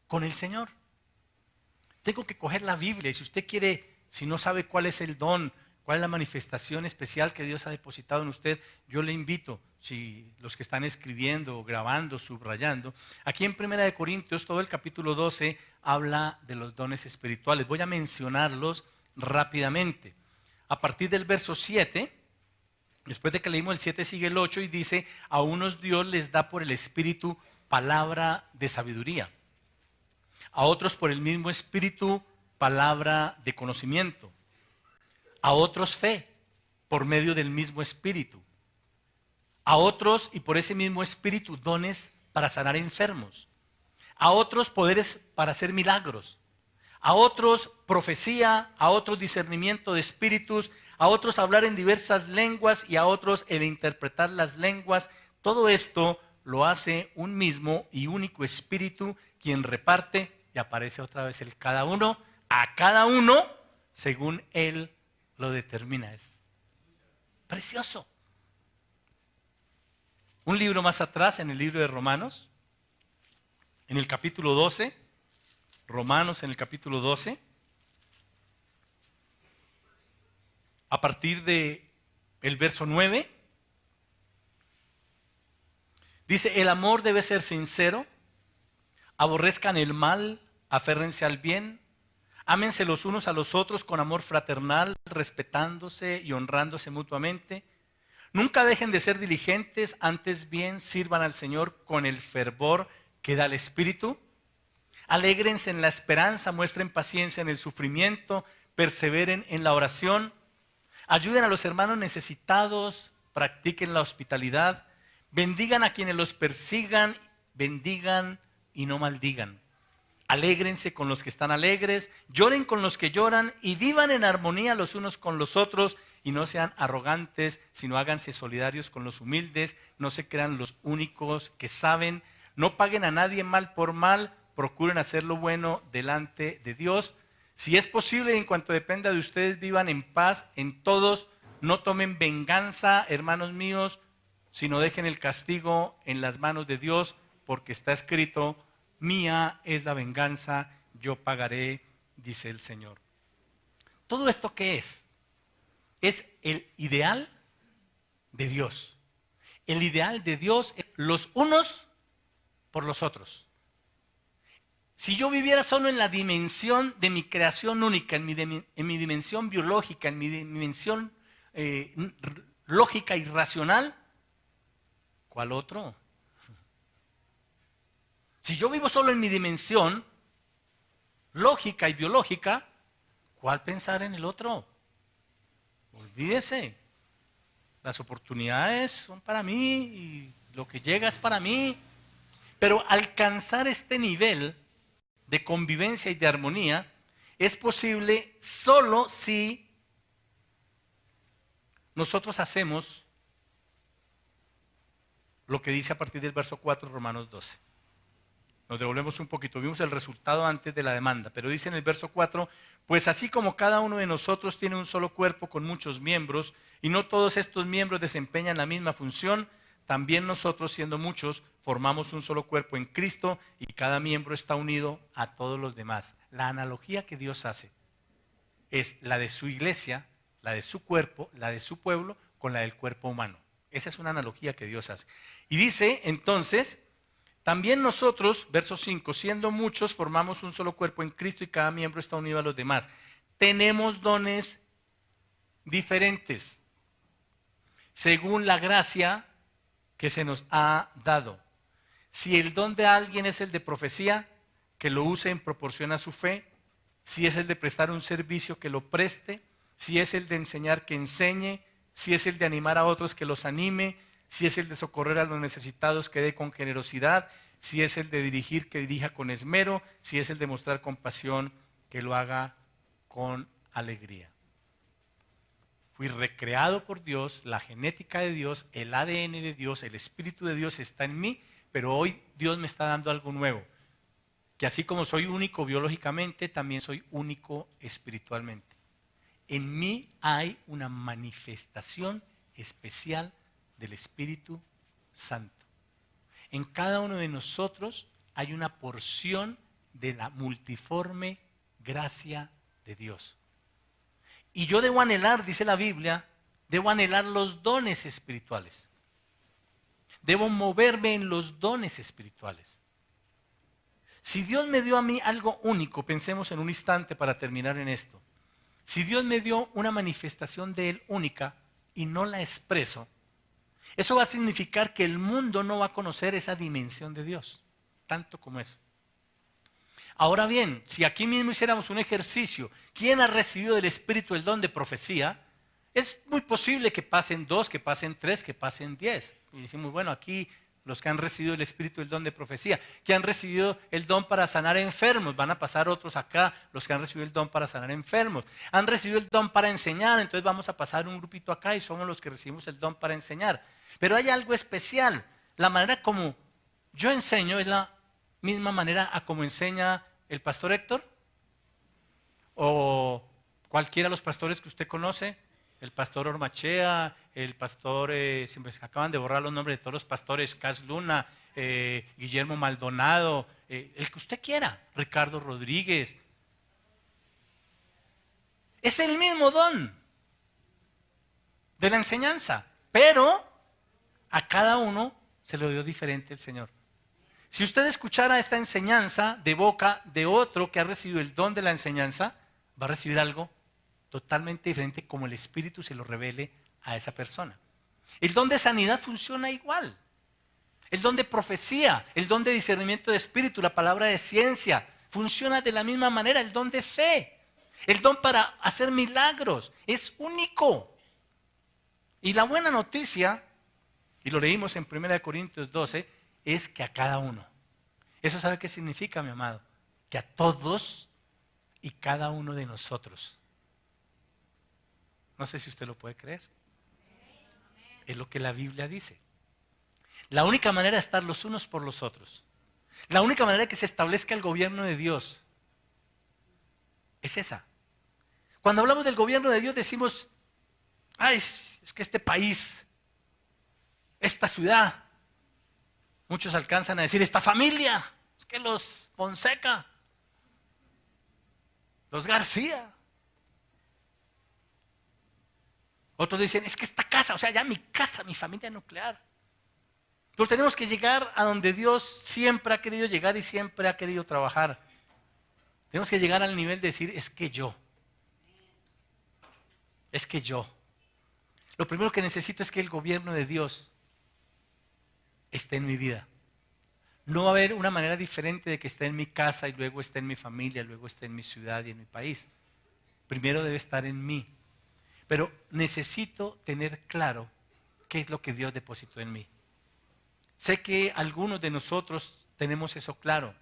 con el Señor. Tengo que coger la Biblia, y si usted quiere, si no sabe cuál es el don, cuál es la manifestación especial que Dios ha depositado en usted, yo le invito, si los que están escribiendo, grabando, subrayando, aquí en 1 Corintios, todo el capítulo 12 habla de los dones espirituales. Voy a mencionarlos rápidamente. A partir del verso 7, después de que leímos el 7 sigue el 8 y dice, a unos Dios les da por el Espíritu palabra de sabiduría, a otros por el mismo Espíritu palabra de conocimiento, a otros fe por medio del mismo Espíritu, a otros y por ese mismo Espíritu dones para sanar enfermos, a otros poderes para hacer milagros, a otros profecía, a otros discernimiento de espíritus, a otros hablar en diversas lenguas y a otros el interpretar las lenguas. Todo esto lo hace un mismo y único Espíritu, quien reparte, y aparece otra vez el cada uno, a cada uno según Él lo determina. Es precioso. Un libro más atrás, en el libro de Romanos, en el capítulo 12, Romanos en el capítulo 12, a partir de el verso 9, dice, el amor debe ser sincero, aborrezcan el mal, aférrense al bien, Ámense los unos a los otros con amor fraternal, respetándose y honrándose mutuamente. Nunca dejen de ser diligentes, antes bien sirvan al Señor con el fervor que da el Espíritu. Alégrense en la esperanza, muestren paciencia en el sufrimiento, perseveren en la oración. Ayuden a los hermanos necesitados, practiquen la hospitalidad. Bendigan a quienes los persigan, bendigan y no maldigan. Alégrense con los que están alegres, lloren con los que lloran y vivan en armonía los unos con los otros y no sean arrogantes, sino háganse solidarios con los humildes, no se crean los únicos que saben, no paguen a nadie mal por mal, procuren hacer lo bueno delante de Dios. Si es posible, en cuanto dependa de ustedes, vivan en paz en todos, no tomen venganza, hermanos míos, sino dejen el castigo en las manos de Dios, porque está escrito: mía es la venganza, yo pagaré, dice el Señor. ¿Todo esto qué es? Es el ideal de Dios. El ideal de Dios es los unos por los otros. Si yo viviera solo en la dimensión de mi creación única, en mi dimensión biológica, en mi dimensión lógica y racional, ¿cuál otro? Si yo vivo solo en mi dimensión lógica y biológica, ¿cuál pensar en el otro? Olvídese. Las oportunidades son para mí y lo que llega es para mí. Pero alcanzar este nivel de convivencia y de armonía es posible solo si nosotros hacemos lo que dice a partir del verso 4 de Romanos 12. Nos devolvemos un poquito, vimos el resultado antes de la demanda, pero dice en el verso 4, pues así como cada uno de nosotros tiene un solo cuerpo con muchos miembros, y no todos estos miembros desempeñan la misma función, también nosotros, siendo muchos, formamos un solo cuerpo en Cristo, y cada miembro está unido a todos los demás. La analogía que Dios hace es la de su iglesia, la de su cuerpo, la de su pueblo, con la del cuerpo humano. Esa es una analogía que Dios hace. Y dice, entonces, también nosotros, verso 5, siendo muchos, formamos un solo cuerpo en Cristo y cada miembro está unido a los demás. Tenemos dones diferentes, según la gracia que se nos ha dado. Si el don de alguien es el de profecía, que lo use en proporción a su fe. Si es el de prestar un servicio, que lo preste. Si es el de enseñar, que enseñe. Si es el de animar a otros, que los anime. Si es el de socorrer a los necesitados, que dé con generosidad. Si es el de dirigir, que dirija con esmero. Si es el de mostrar compasión, que lo haga con alegría. Fui recreado por Dios, la genética de Dios, el ADN de Dios, el Espíritu de Dios está en mí, pero hoy Dios me está dando algo nuevo. Que así como soy único biológicamente, también soy único espiritualmente. En mí hay una manifestación especial del Espíritu Santo. En cada uno de nosotros hay una porción de la multiforme gracia de Dios. Y yo debo anhelar, dice la Biblia, debo anhelar los dones espirituales. Debo moverme en los dones espirituales. Si Dios me dio a mí algo único, pensemos en un instante para terminar en esto. Si Dios me dio una manifestación de Él única y no la expreso, eso va a significar que el mundo no va a conocer esa dimensión de Dios, tanto como eso. Ahora bien, si aquí mismo hiciéramos un ejercicio, ¿quién ha recibido del Espíritu el don de profecía? Es muy posible que pasen 2, que pasen 3, que pasen 10. Y decimos, bueno, aquí los que han recibido el Espíritu el don de profecía, que han recibido el don para sanar enfermos, van a pasar otros acá, los que han recibido el don para sanar enfermos, han recibido el don para enseñar, entonces vamos a pasar un grupito acá y somos los que recibimos el don para enseñar. Pero hay algo especial, la manera como yo enseño es la misma manera a como enseña el pastor Héctor o cualquiera de los pastores que usted conoce, el pastor Ormachea, el pastor, se me acaban de borrar los nombres de todos los pastores, Cas Luna, Guillermo Maldonado, el que usted quiera, Ricardo Rodríguez. Es el mismo don de la enseñanza, pero a cada uno se lo dio diferente el Señor. Si usted escuchara esta enseñanza de boca de otro que ha recibido el don de la enseñanza, va a recibir algo totalmente diferente como el Espíritu se lo revele a esa persona. El don de sanidad funciona igual. El don de profecía, el don de discernimiento de espíritu, la palabra de ciencia, funciona de la misma manera. El don de fe, el don para hacer milagros, es único. Y la buena noticia, y lo leímos en 1 Corintios 12, es que a cada uno. ¿Eso sabe qué significa, mi amado? Que a todos y cada uno de nosotros. No sé si usted lo puede creer. Es lo que la Biblia dice. La única manera de estar los unos por los otros, la única manera de que se establezca el gobierno de Dios, es esa. Cuando hablamos del gobierno de Dios decimos, ay, es que este país, esta ciudad, muchos alcanzan a decir, esta familia, es que los Fonseca, los García. Otros dicen, es que esta casa, o sea, ya mi casa, mi familia nuclear. Pero tenemos que llegar a donde Dios siempre ha querido llegar y siempre ha querido trabajar. Tenemos que llegar al nivel de decir, es que yo. Es que yo. Lo primero que necesito es que el gobierno de Dios esté en mi vida. No va a haber una manera diferente de que esté en mi casa y luego esté en mi familia, luego esté en mi ciudad y en mi país. Primero debe estar en mí. Pero necesito tener claro qué es lo que Dios depositó en mí. Sé que algunos de nosotros tenemos eso claro,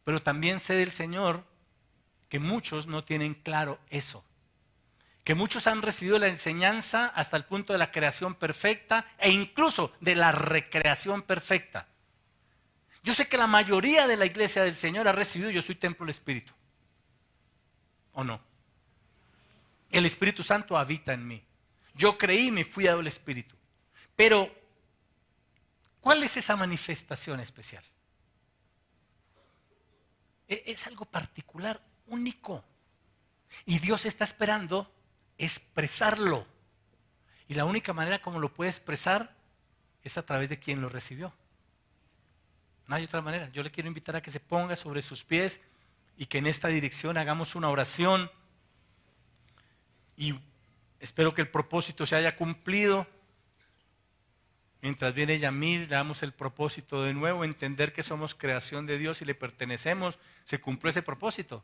pero también sé del Señor que muchos no tienen claro eso. Que muchos han recibido la enseñanza hasta el punto de la creación perfecta e incluso de la recreación perfecta. Yo sé que la mayoría de la iglesia del Señor ha recibido, yo soy templo del Espíritu. ¿O no? El Espíritu Santo habita en mí. Yo creí y me fui dado el Espíritu. Pero, ¿cuál es esa manifestación especial? Es algo particular, único. Y Dios está esperando expresarlo. Y la única manera como lo puede expresar es a través de quien lo recibió. No hay otra manera. Yo le quiero invitar a que se ponga sobre sus pies y que en esta dirección hagamos una oración. Y espero que el propósito se haya cumplido. Mientras viene Yamil, le damos el propósito de nuevo, entender que somos creación de Dios y le pertenecemos. Se cumplió ese propósito.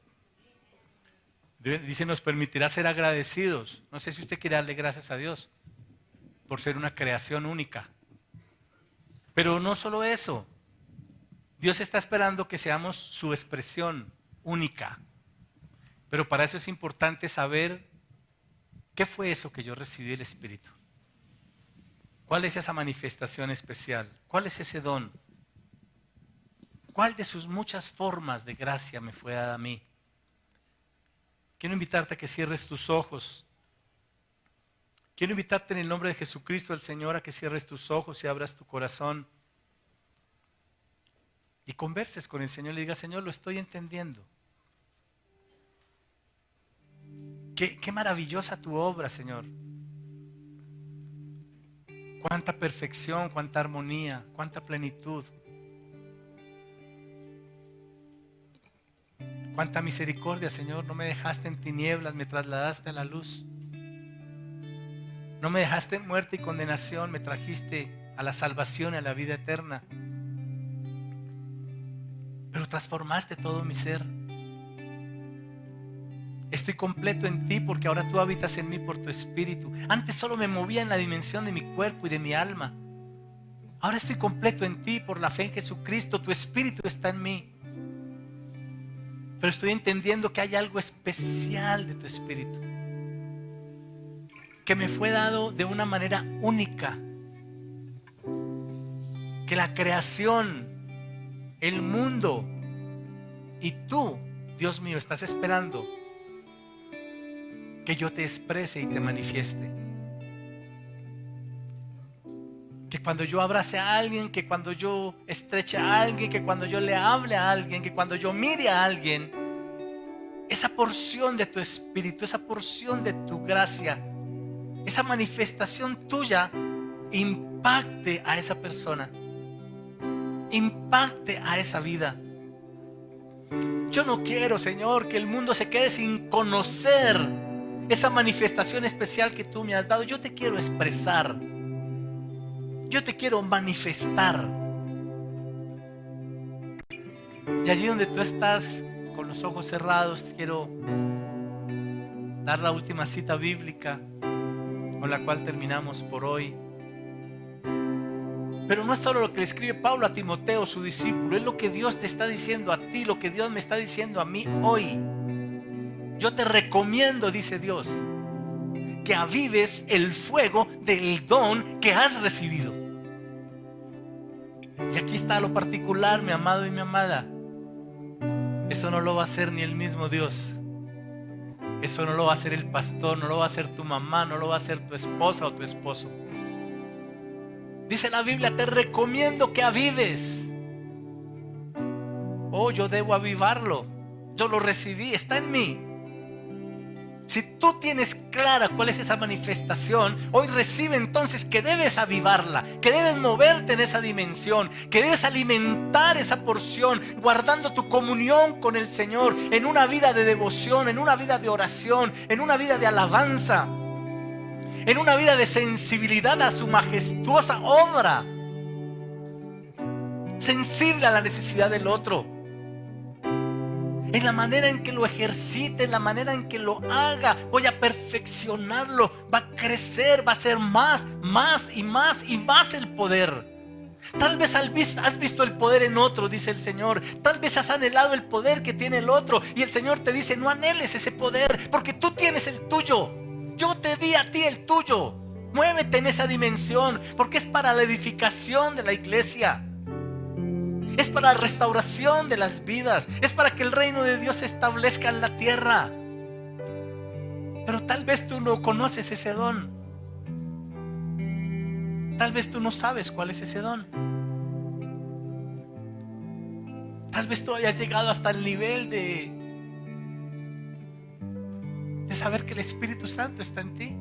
Dice, nos permitirá ser agradecidos. No sé si usted quiere darle gracias a Dios por ser una creación única. Pero no solo eso. Dios está esperando que seamos su expresión única. Pero para eso es importante saber qué fue eso que yo recibí del Espíritu. ¿Cuál es esa manifestación especial? ¿Cuál es ese don? ¿Cuál de sus muchas formas de gracia me fue dada a mí? Quiero invitarte a que cierres tus ojos. Quiero invitarte en el nombre de Jesucristo, el Señor, a que cierres tus ojos y abras tu corazón. Y converses con el Señor y le digas, Señor, lo estoy entendiendo. Qué maravillosa tu obra, Señor. Cuánta perfección, cuánta armonía, cuánta plenitud. Cuánta misericordia, Señor. No me dejaste en tinieblas, me trasladaste a la luz. No me dejaste en muerte y condenación, me trajiste a la salvación y a la vida eterna. Pero transformaste todo mi ser. Estoy completo en ti porque ahora tú habitas en mí por tu Espíritu. Antes solo me movía en la dimensión de mi cuerpo y de mi alma. Ahora estoy completo en ti por la fe en Jesucristo. Tu Espíritu está en mí. Pero estoy entendiendo que hay algo especial de tu Espíritu, que me fue dado de una manera única. Que la creación, el mundo y tú, Dios mío, estás esperando que yo te exprese y te manifieste. Que cuando yo abrace a alguien, que cuando yo estreche a alguien, que cuando yo le hable a alguien, que cuando yo mire a alguien, esa porción de tu Espíritu, esa porción de tu gracia, esa manifestación tuya impacte a esa persona, impacte a esa vida. Yo no quiero, Señor, que el mundo se quede sin conocer esa manifestación especial que tú me has dado. Yo te quiero expresar. Yo te quiero manifestar. Y allí donde tú estás con los ojos cerrados, quiero dar la última cita bíblica con la cual terminamos por hoy. Pero no es solo lo que le escribe Pablo a Timoteo, su discípulo, es lo que Dios te está diciendo a ti, lo que Dios me está diciendo a mí hoy. Yo te recomiendo, dice Dios, que avives el fuego del don que has recibido. Y aquí está lo particular, mi amado y mi amada. Eso no lo va a hacer ni el mismo Dios. Eso no lo va a hacer el pastor, no lo va a hacer tu mamá, no lo va a hacer tu esposa o tu esposo. Dice la Biblia, te recomiendo que avives. Oh, yo debo avivarlo. Yo lo recibí, está en mí. Si tú tienes clara cuál es esa manifestación, hoy recibe entonces que debes avivarla, que debes moverte en esa dimensión, que debes alimentar esa porción, guardando tu comunión con el Señor en una vida de devoción, en una vida de oración, en una vida de alabanza, en una vida de sensibilidad a su majestuosa obra, sensible a la necesidad del otro. En la manera en que lo ejercite, en la manera en que lo haga, voy a perfeccionarlo, va a crecer, va a ser más y más y más el poder. Tal vez has visto el poder en otro, dice el Señor. Tal vez has anhelado el poder que tiene el otro y el Señor te dice, no anheles ese poder porque tú tienes el tuyo. Yo te di a ti el tuyo. Muévete en esa dimensión porque es para la edificación de la iglesia. Es para la restauración de las vidas. Es para que el reino de Dios se establezca en la tierra. Pero tal vez tú no conoces ese don. Tal vez tú no sabes cuál es ese don. Tal vez tú hayas llegado hasta el nivel de saber que el Espíritu Santo está en ti.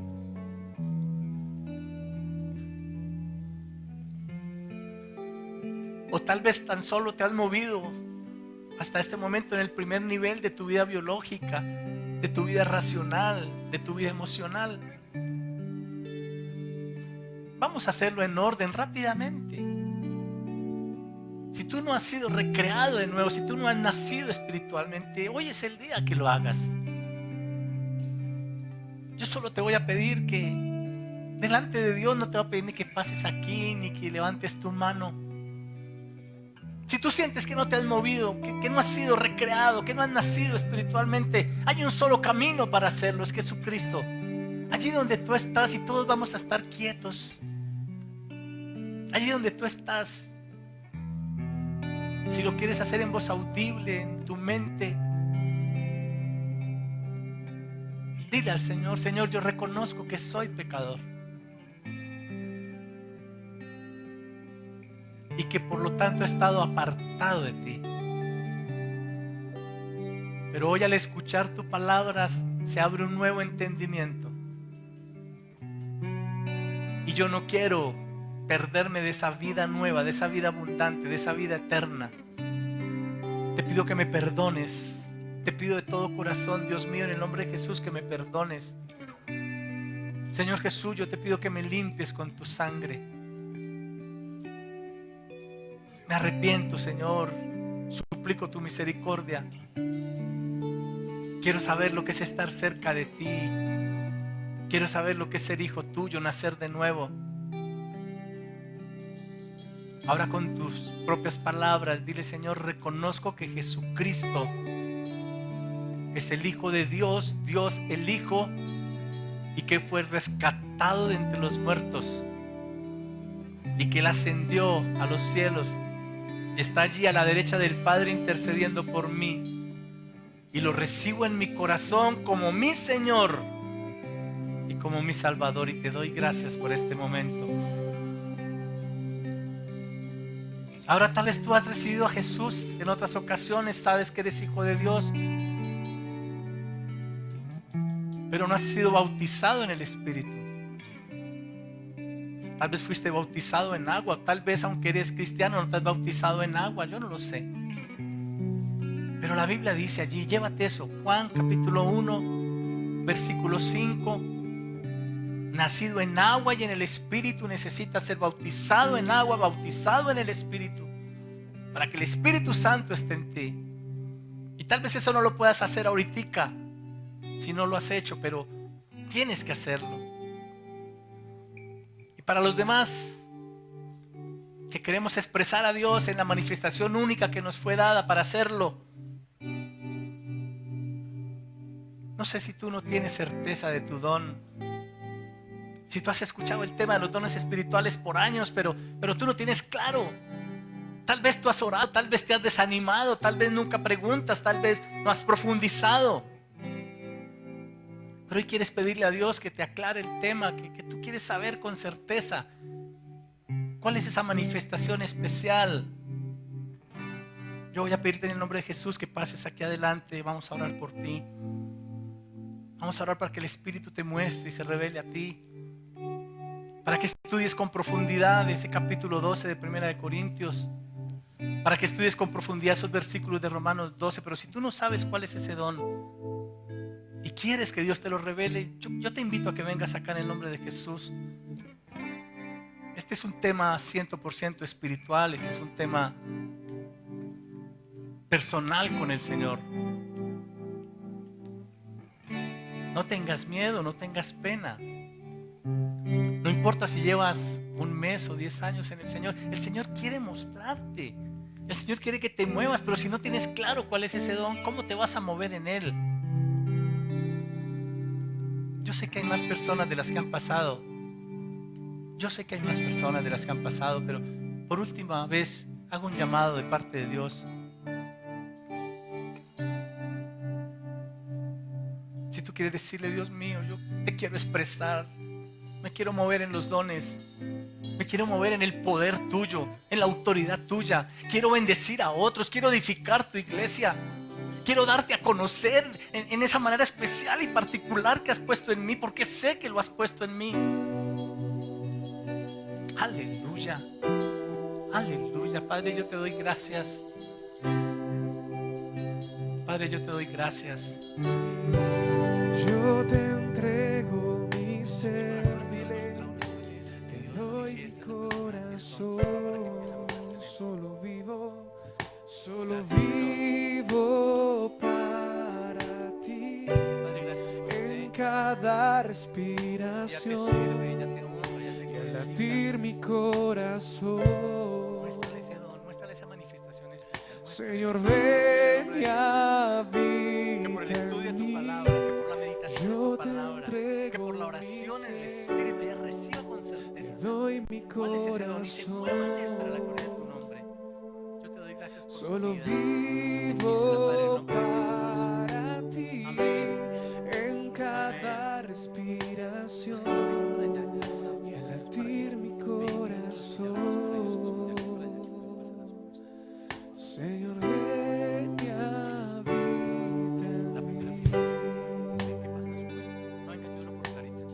O tal vez tan solo te has movido hasta este momento en el primer nivel de tu vida biológica, de tu vida racional, de tu vida emocional. Vamos a hacerlo en orden rápidamente. Si tú no has sido recreado de nuevo, si tú no has nacido espiritualmente, hoy es el día que lo hagas. Yo solo te voy a pedir que delante de Dios, no te voy a pedir ni que pases aquí, ni que levantes tu mano. Si tú sientes que no te has movido, que no has sido recreado, que no has nacido espiritualmente, hay un solo camino para hacerlo, es Jesucristo. Allí donde tú estás, y todos vamos a estar quietos. Allí donde tú estás, si lo quieres hacer en voz audible, en tu mente, dile al Señor, Señor, yo reconozco que soy pecador. Y que por lo tanto he estado apartado de ti. Pero hoy al escuchar tus palabras se abre un nuevo entendimiento. Y yo no quiero perderme de esa vida nueva, de esa vida abundante, de esa vida eterna. Te pido que me perdones. Te pido de todo corazón, Dios mío, en el nombre de Jesús, que me perdones. Señor Jesús, yo te pido que me limpies con tu sangre. Me arrepiento, Señor. Suplico tu misericordia. Quiero saber lo que es estar cerca de ti. Quiero saber lo que es ser hijo tuyo, nacer de nuevo. Ahora con tus propias palabras, dile, Señor, reconozco que Jesucristo es el Hijo de Dios, Dios el Hijo, y que fue rescatado de entre los muertos, y que Él ascendió a los cielos y está allí a la derecha del Padre intercediendo por mí. Y lo recibo en mi corazón como mi Señor y como mi Salvador. Y te doy gracias por este momento. Ahora tal vez tú has recibido a Jesús en otras ocasiones, sabes que eres hijo de Dios, pero no has sido bautizado en el Espíritu. Tal vez fuiste bautizado en agua, tal vez aunque eres cristiano no te has bautizado en agua, yo no lo sé. Pero la Biblia dice allí, llévate eso, Juan capítulo 1, versículo 5. Nacido en agua y en el Espíritu necesita ser bautizado en agua, bautizado en el Espíritu, para que el Espíritu Santo esté en ti. Y tal vez eso no lo puedas hacer ahorita, si no lo has hecho, pero tienes que hacerlo. Y para los demás que queremos expresar a Dios en la manifestación única que nos fue dada para hacerlo, no sé si tú no tienes certeza de tu don. Si tú has escuchado el tema de los dones espirituales por años, pero tú no tienes claro. Tal vez tú has orado, tal vez te has desanimado, tal vez nunca preguntas, tal vez no has profundizado. Pero hoy quieres pedirle a Dios que te aclare el tema, que tú quieres saber con certeza cuál es esa manifestación especial. Yo voy a pedirte en el nombre de Jesús que pases aquí adelante. Vamos a orar por ti. Vamos a orar para que el Espíritu te muestre y se revele a ti. Para que estudies con profundidad ese capítulo 12 de Primera de Corintios. Para que estudies con profundidad esos versículos de Romanos 12. Pero si tú no sabes cuál es ese don y quieres que Dios te lo revele, yo te invito a que vengas acá en el nombre de Jesús. Este es un tema 100% espiritual. Este es un tema personal con el Señor. No tengas miedo, no tengas pena. No importa si llevas un mes o 10 años en el Señor quiere mostrarte. El Señor quiere que te muevas, pero si no tienes claro cuál es ese don, ¿cómo te vas a mover en Él? Yo sé que hay más personas de las que han pasado. Pero por última vez hago un llamado de parte de Dios. Si tú quieres decirle, Dios mío, yo te quiero expresar. Me quiero mover en los dones. Me quiero mover en el poder tuyo, en la autoridad tuya. Quiero bendecir a otros. Quiero edificar tu iglesia. Quiero darte a conocer en esa manera especial y particular que has puesto en mí, porque sé que lo has puesto en mí. Aleluya. Aleluya. Padre, yo te doy gracias. Padre, yo te doy gracias.
Yo te entrego mi ser. Mi corazón, solo vivo para ti. En cada respiración, al latir mi corazón,
Muéstrale esa manifestación especial.
Señor, ven y habita
Que por el estudio de tu palabra, que por la meditación de tu palabra, que por la oración en el Espíritu ya reciba con certeza
doy mi
cuál es ese don y se mueva en él para la gloria de tu nombre. Yo te doy gracias por
solo
su vida.
vivo para ti.
Amén.
En cada respiración y al latir mi corazón, Señor, ven y habita
La
en
primera
mí.
fila. Sí, que pasa, por supuesto. No, venga, yo oro por Clarita.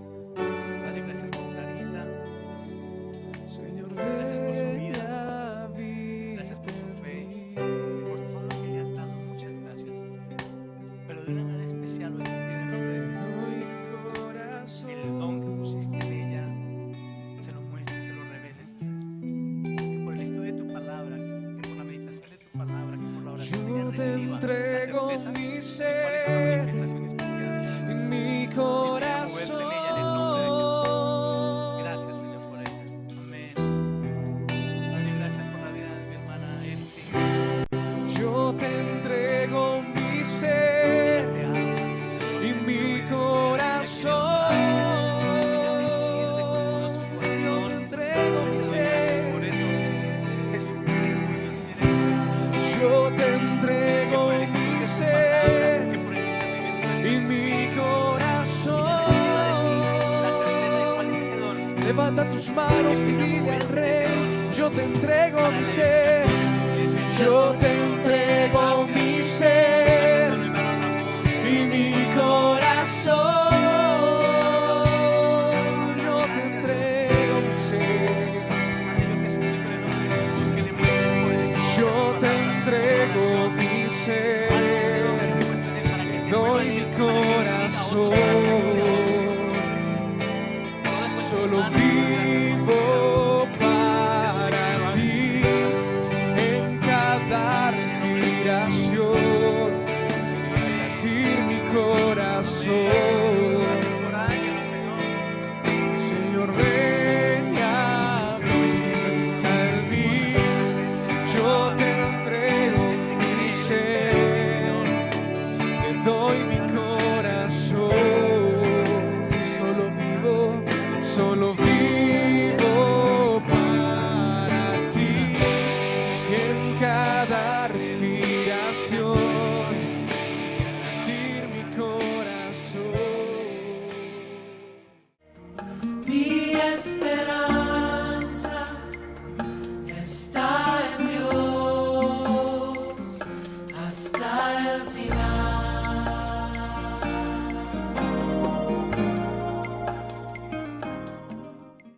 Padre, gracias por Clarita.
Señor,
Gracias por su
ven y
vida.
habita
Gracias por su fe.
en mí.
Por todo lo que le has dado. Muchas gracias. Pero de una manera especial hoy te pido en el nombre de Jesús.
Doy mi corazón.
El don que pusiste en ella, se lo muestres, se lo reveles. Que por el estudio de tu palabra, que por la meditación de tu palabra, que por la oración
Yo
ella
te
reciba
entrego
la certeza
mi
de cuál es esa
ser
manifestación especial.
y mi
Y empieza a moverse en ella en el nombre de Jesús.
corazón.
Gracias, Señor, por ella. Amén. Padre, gracias por la vida de mi hermana Elsie.
Yo te entrego mi ser
Te amo, Señor.
y mi
Ella
corazón.
te sirve con todo su
Yo te
corazón.
entrego
Te
mi
doy gracias
ser.
por eso. Te suplico, Dios mío,
Yo te
que
entrego
por el
mi
estudio de tu
ser
palabra, que por el discernimiento de
y
tus
mi
corazón, ella reciba de ti la certeza de cuál es ese don.
Levanta tus manos y dile al Rey, yo te entrego mi ser, yo te entrego mi ser.